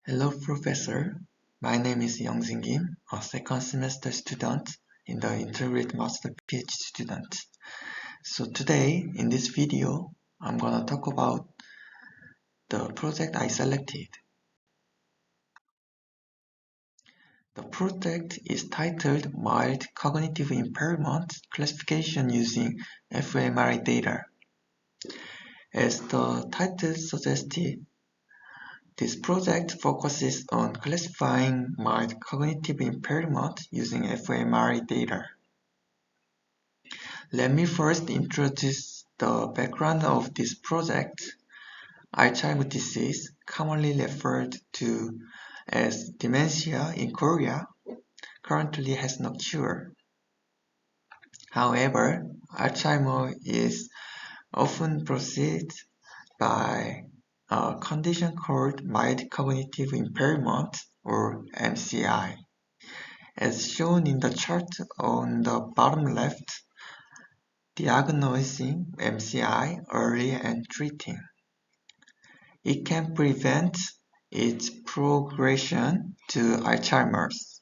Hello, Professor. My name is Young-Jin Kim, a second semester student in the Integrated Master PhD student. So today, in this video, I'm gonna talk about the project I selected. The project is titled Mild Cognitive Impairment Classification Using fMRI Data. As the title suggested, this project focuses on classifying mild cognitive impairment using fMRI data. Let me first introduce the background of this project. Alzheimer's disease, commonly referred to as dementia in Korea, currently has no cure. However, Alzheimer's is often preceded by a condition called mild cognitive impairment, or MCI. As shown in the chart on the bottom left, diagnosing MCI early and treating. It can prevent its progression to Alzheimer's.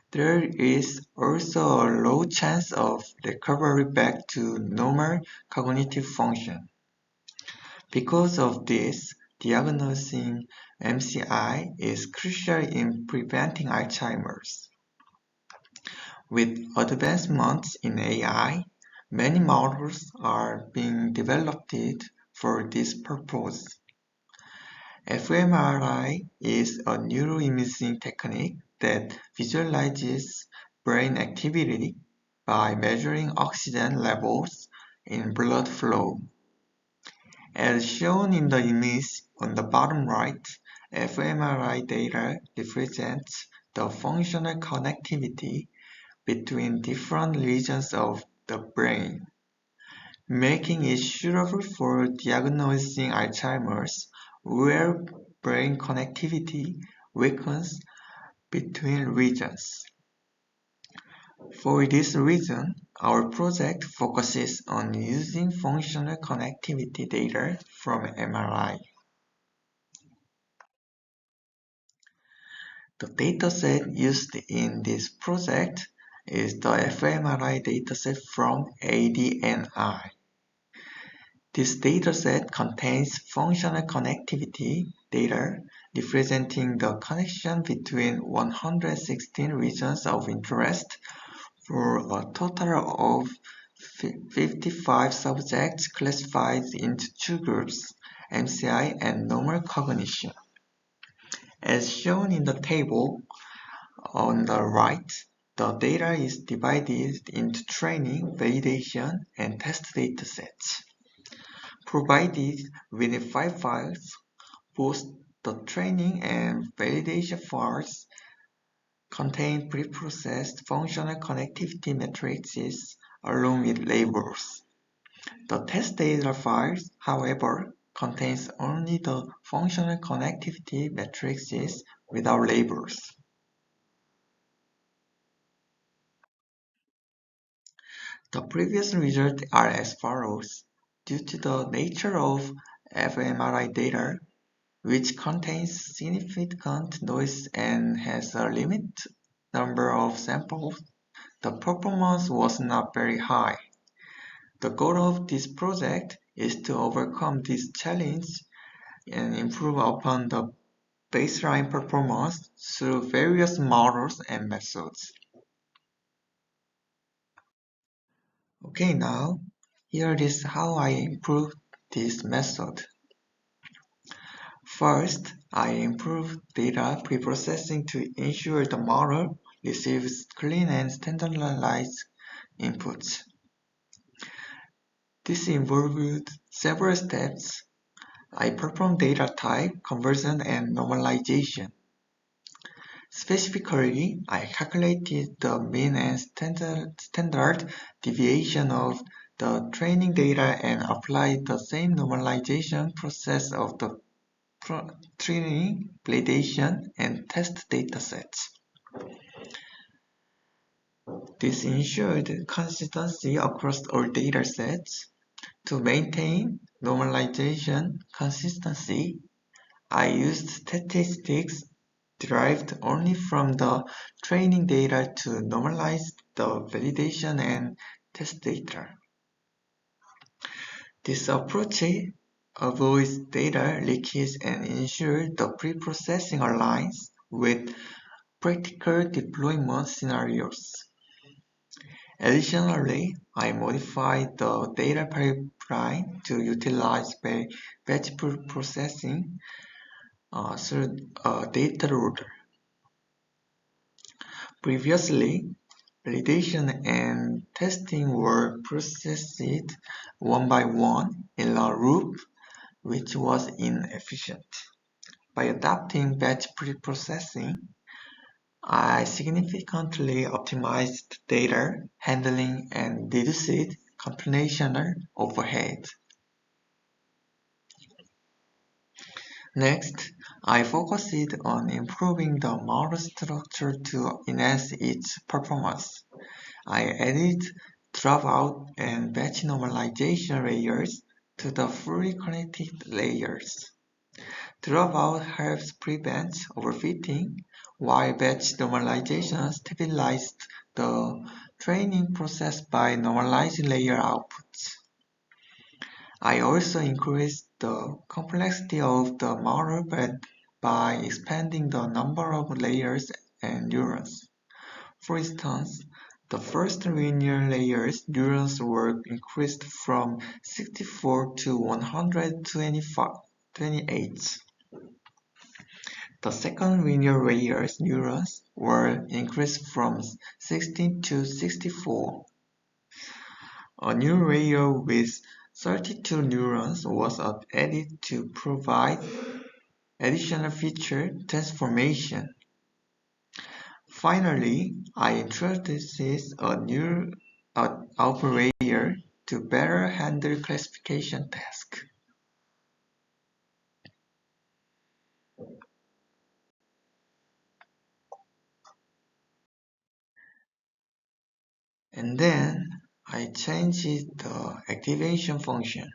There is also a low chance of recovery back to normal cognitive function. Because of this, diagnosing MCI is crucial in preventing Alzheimer's. With advancements in AI, many models are being developed for this purpose. fMRI is a neuroimaging technique that visualizes brain activity by measuring oxygen levels in blood flow. As shown in the image on the bottom right, fMRI data represents the functional connectivity between different regions of the brain, making it suitable for diagnosing Alzheimer's, where brain connectivity weakens between regions. For this reason, our project focuses on using functional connectivity data from MRI. The dataset used in this project is the fMRI dataset from ADNI. This dataset contains functional connectivity data representing the connection between 116 regions of interest for a total of 55 subjects classified into two groups, MCI and normal cognition. As shown in the table on the right, the data is divided into training, validation, and test datasets. Provided within 5 files, both the training and validation files contain preprocessed functional connectivity matrices along with labels. The test data files, however, contains only the functional connectivity matrices without labels. The previous results are as follows. Due to the nature of fMRI data, which contains significant noise and has a limited number of samples, the performance was not very high. The goal of this project is to overcome this challenge and improve upon the baseline performance through various models and methods. Okay, now here is how I improved this method. First, I improved data preprocessing to ensure the model receives clean and standardized inputs. This involved several steps. I performed data type conversion and normalization. Specifically, I calculated the mean and standard deviation of the training data and applied the same normalization process of the training, validation, and test datasets. This ensured consistency across all datasets. To maintain normalization consistency, I used statistics derived only from the training data to normalize the validation and test data. This approach avoids data leakage and ensures the pre-processing aligns with practical deployment scenarios. Additionally, I modified the data pipeline to utilize batch processing through a data loader. Previously, validation and testing were processed one by one in a loop, which was inefficient. By adopting batch pre-processing, I significantly optimized data handling and reduced computational overhead. Next, I focused on improving the model structure to enhance its performance. I added dropout and batch normalization layers to the fully connected layers. Dropout helps prevent overfitting, while batch normalization stabilized the training process by normalizing layer outputs. I also increased the complexity of the model by expanding the number of layers and neurons. For instance, the first linear layers neurons were increased from 64 to 128. The second linear layers neurons were increased from 16 to 64. A new layer with 32 neurons was added to provide additional feature transformation. Finally, I introduced a new operator to better handle classification tasks. And then I changed the activation function.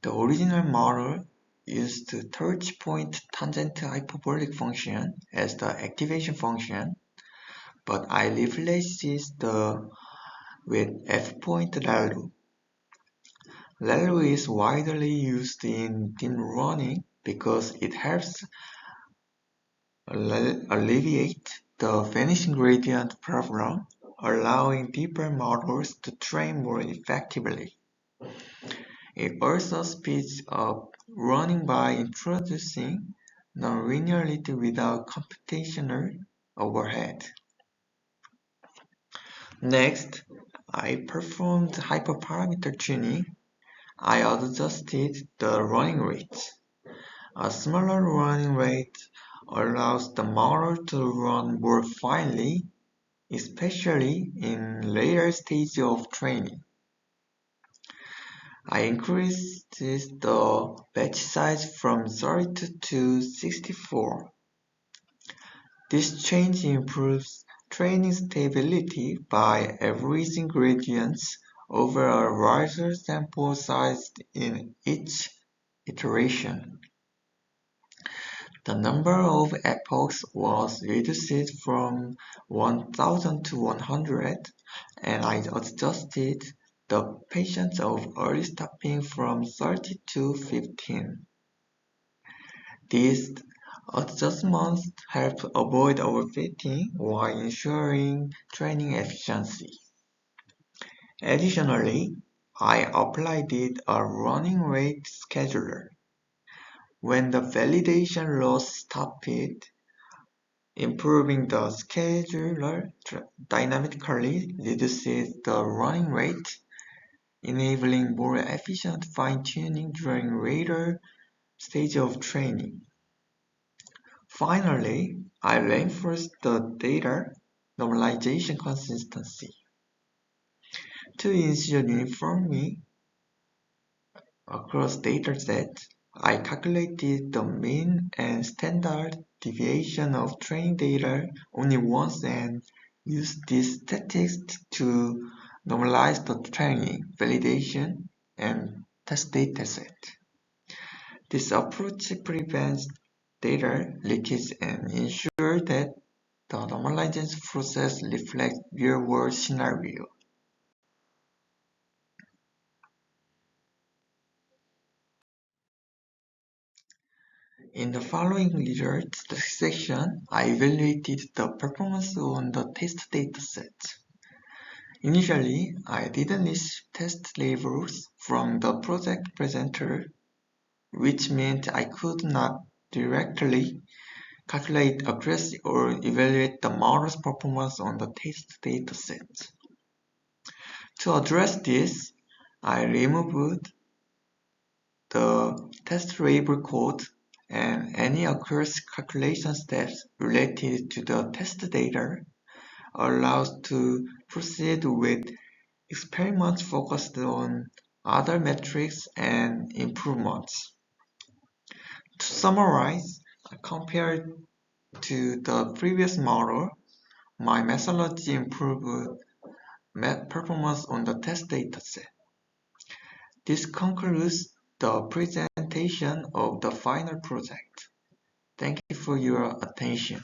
The original model used the touch point tangent hyperbolic function as the activation function, but I replaced the with f-point ReLU. ReLU is widely used in deep learning because it helps alleviate the vanishing gradient problem, allowing deeper models to train more effectively. It also speeds up running by introducing nonlinearity without computational overhead. Next, I performed hyperparameter tuning. I adjusted the running rate. A smaller running rate allows the model to run more finely, especially in later stages of training. I increased the batch size from 32 to 64. This change improves training stability by averaging gradients over a larger sample size in each iteration. The number of epochs was reduced from 1000 to 100, and I adjusted the patience of early stopping from 30 to 15. These adjustments help avoid overfitting while ensuring training efficiency. Additionally, I applied a running rate scheduler. When the validation loss stopped, improving the scheduler dynamically reduces the running rate, enabling more efficient fine-tuning during later stages of training. Finally, I reinforced the data normalization consistency. To ensure uniformity across datasets, I calculated the mean and standard deviation of training data only once and used these statistics to normalize the training, validation, and test dataset. This approach prevents data leakage and ensures that the normalization process reflects real-world scenario. In the following results section, I evaluated the performance on the test dataset. Initially, I didn't receive test labels from the project presenter, which meant I could not directly calculate accuracy or evaluate the model's performance on the test dataset. To address this, I removed the test label code and any accuracy calculation steps related to the test data allows to proceed with experiments focused on other metrics and improvements. To summarize, compared to the previous model, my methodology improved performance on the test dataset. This concludes the presentation of the final project. Thank you for your attention.